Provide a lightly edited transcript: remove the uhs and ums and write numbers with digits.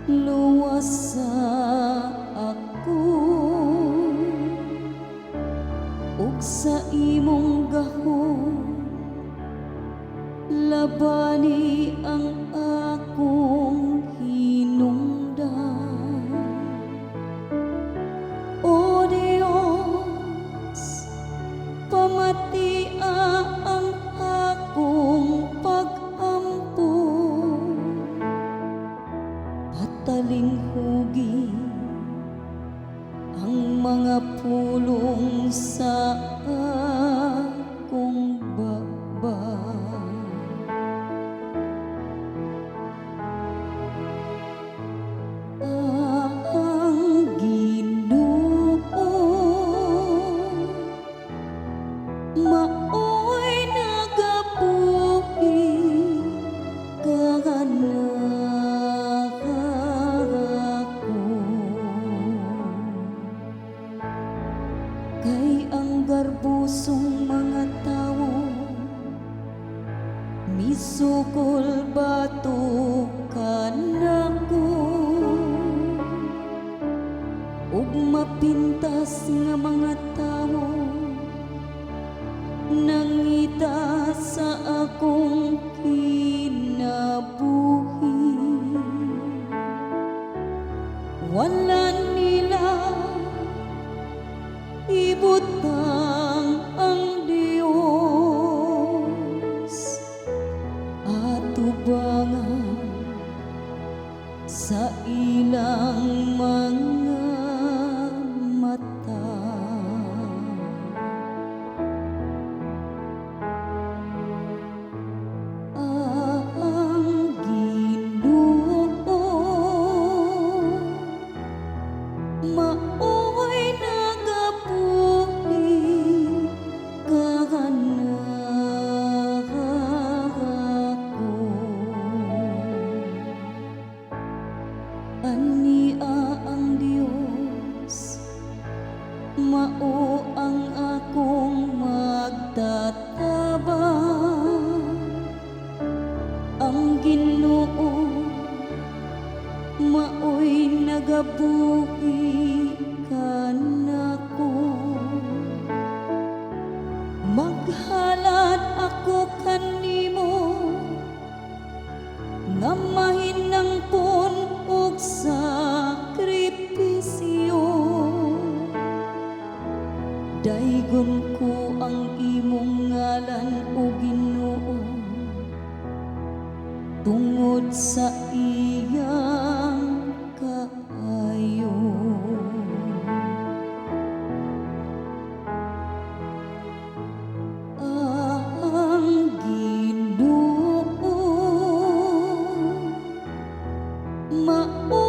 luwas sa ako ug sa imong gahom labani ang akong hinungdan. O Dios, pamatia ang akong pag-ampo, patalinghugi ang mga pulong sa akong baba. Ang Ginoo maoy nagabuhi kaganak ako, kay ang garbusong mga tawo misukol bato kanako ug mapintas nga mga tawo nangita sa akong kinabuhi. Wala nila ibutang ang Dios atubangan sa ilang mga mata. Ang Ginoo maoy nagabuhi kaganak ako. Ania ang Dios mao ang akong magtatabang. Ang Ginoo maoy nagabuhi kanako. Maghalad ako kanimo nga mahinangpon og sakripisyo. Daygon ko ang imong ngalan o Ginoo tungod sa iyang kaayo. Ang Ginoo mao